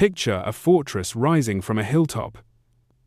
Picture a fortress rising from a hilltop.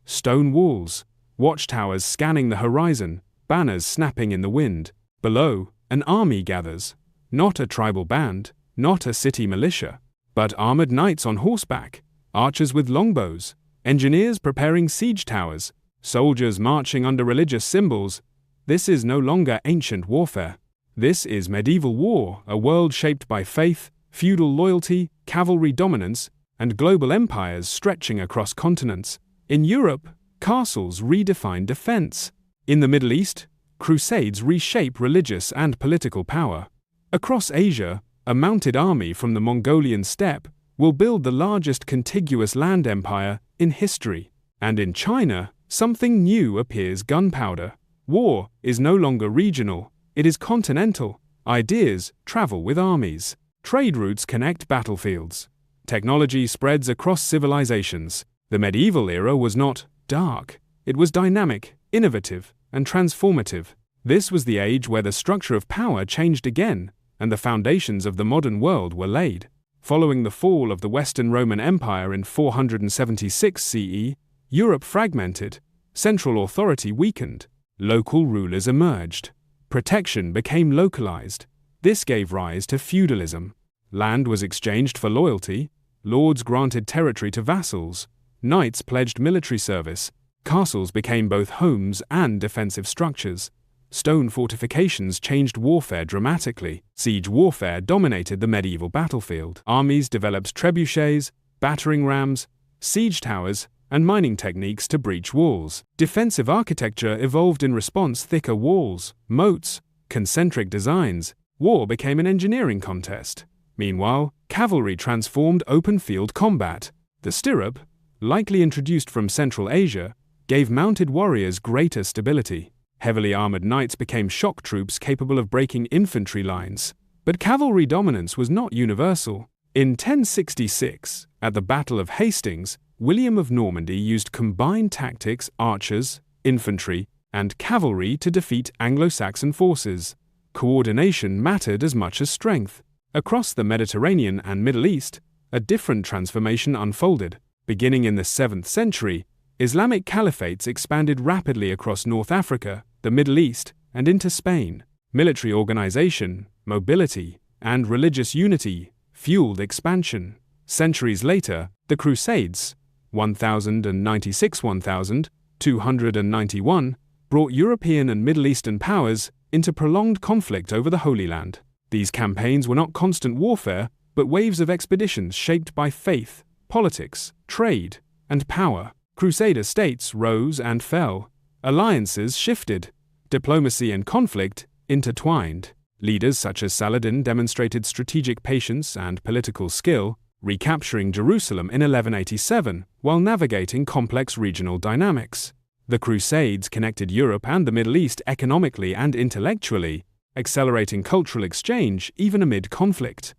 Stone walls, watchtowers scanning the horizon, banners snapping in the wind. Below, an army gathers. Not a tribal band, not a city militia, but armored knights on horseback, archers with longbows, engineers preparing siege towers, soldiers marching under religious symbols. This is no longer ancient warfare. This is medieval war, a world shaped by faith, feudal loyalty, cavalry dominance, and global empires stretching across continents. In Europe, castles redefine defense. In the Middle East, crusades reshape religious and political power. Across Asia, a mounted army from the Mongolian steppe will build the largest contiguous land empire in history. And in China, something new appears: gunpowder. War is no longer regional, it is continental. Ideas travel with armies. Trade routes connect battlefields. Technology spreads across civilizations. The medieval era was not dark, it was dynamic, innovative, and transformative. This was the age where the structure of power changed again, and the foundations of the modern world were laid. Following the fall of the Western Roman Empire in 476 CE, Europe fragmented, central authority weakened, local rulers emerged. Protection became localized. This gave rise to feudalism. Land was exchanged for loyalty, lords granted territory to vassals, knights pledged military service, castles became both homes and defensive structures. Stone fortifications changed warfare dramatically. Siege warfare dominated the medieval battlefield. Armies developed trebuchets, battering rams, siege towers, and mining techniques to breach walls. Defensive architecture evolved in response: thicker walls, moats, concentric designs. War became an engineering contest. Meanwhile, cavalry transformed open-field combat. The stirrup, likely introduced from Central Asia, gave mounted warriors greater stability. Heavily armored knights became shock troops capable of breaking infantry lines. But cavalry dominance was not universal. In 1066, at the Battle of Hastings, William of Normandy used combined tactics: archers, infantry, and cavalry to defeat Anglo-Saxon forces. Coordination mattered as much as strength. Across the Mediterranean and Middle East, a different transformation unfolded. Beginning in the 7th century, Islamic caliphates expanded rapidly across North Africa, the Middle East, and into Spain. Military organization, mobility, and religious unity fueled expansion. Centuries later, the Crusades, 1096–1291, brought European and Middle Eastern powers into prolonged conflict over the Holy Land. These campaigns were not constant warfare, but waves of expeditions shaped by faith, politics, trade, and power. Crusader states rose and fell. Alliances shifted. Diplomacy and conflict intertwined. Leaders such as Saladin demonstrated strategic patience and political skill, recapturing Jerusalem in 1187 while navigating complex regional dynamics. The Crusades connected Europe and the Middle East economically and intellectually, accelerating cultural exchange even amid conflict.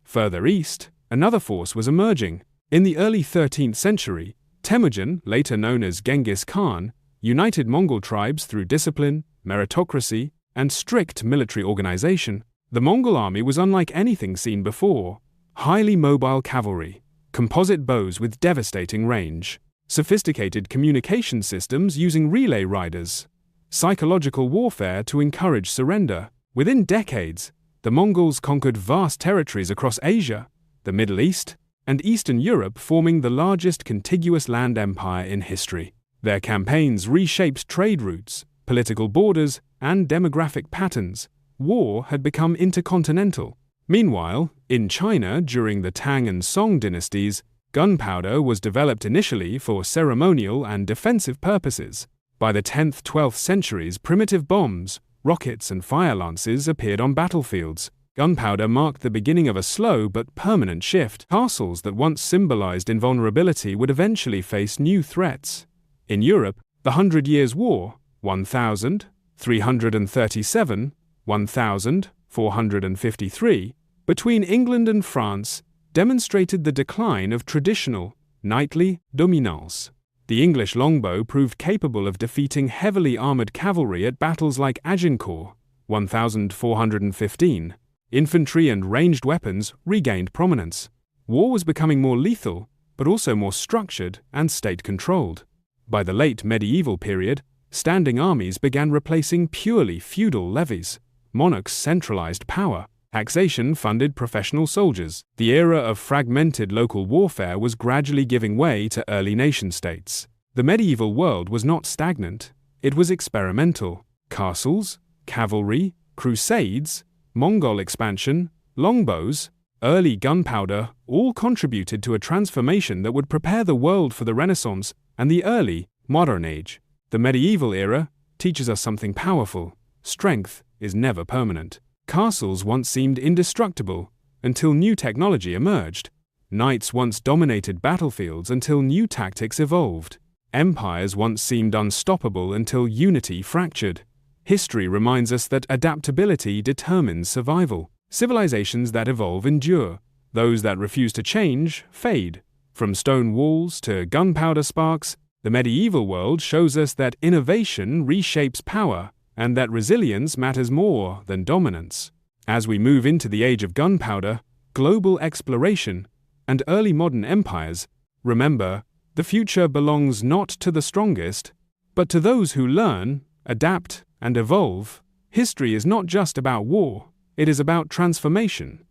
Further east, another force was emerging. In the early 13th century, Temujin, later known as Genghis Khan, united Mongol tribes through discipline, meritocracy, and strict military organization. The Mongol army was unlike anything seen before. Highly mobile cavalry, composite bows with devastating range, sophisticated communication systems using relay riders, psychological warfare to encourage surrender. Within decades, the Mongols conquered vast territories across Asia, the Middle East, and Eastern Europe, forming the largest contiguous land empire in history. Their campaigns reshaped trade routes, political borders, and demographic patterns. War had become intercontinental. Meanwhile, in China during the Tang and Song dynasties, gunpowder was developed initially for ceremonial and defensive purposes. By the 10th–12th centuries, primitive bombs, rockets, and fire lances appeared on battlefields. Gunpowder marked the beginning of a slow but permanent shift. Castles that once symbolized invulnerability would eventually face new threats. In Europe, the Hundred Years' War, 1337–1453, between England and France, demonstrated the decline of traditional, knightly dominance. The English longbow proved capable of defeating heavily armored cavalry at battles like Agincourt, 1415. Infantry and ranged weapons regained prominence. War was becoming more lethal, but also more structured and state-controlled. By the late medieval period, standing armies began replacing purely feudal levies. Monarchs centralized power. Taxation funded professional soldiers. The era of fragmented local warfare was gradually giving way to early nation-states. The medieval world was not stagnant, it was experimental. Castles, cavalry, crusades, Mongol expansion, longbows, early gunpowder all contributed to a transformation that would prepare the world for the Renaissance and the early, modern age. The medieval era teaches us something powerful. Strength is never permanent. Castles once seemed indestructible until new technology emerged. Knights once dominated battlefields until new tactics evolved. Empires once seemed unstoppable until unity fractured. History reminds us that adaptability determines survival. Civilizations that evolve endure. Those that refuse to change fade. From stone walls to gunpowder sparks, the medieval world shows us that innovation reshapes power and that resilience matters more than dominance. As we move into the age of gunpowder, global exploration, and early modern empires, remember, the future belongs not to the strongest, but to those who learn, adapt, and evolve. History is not just about war, it is about transformation.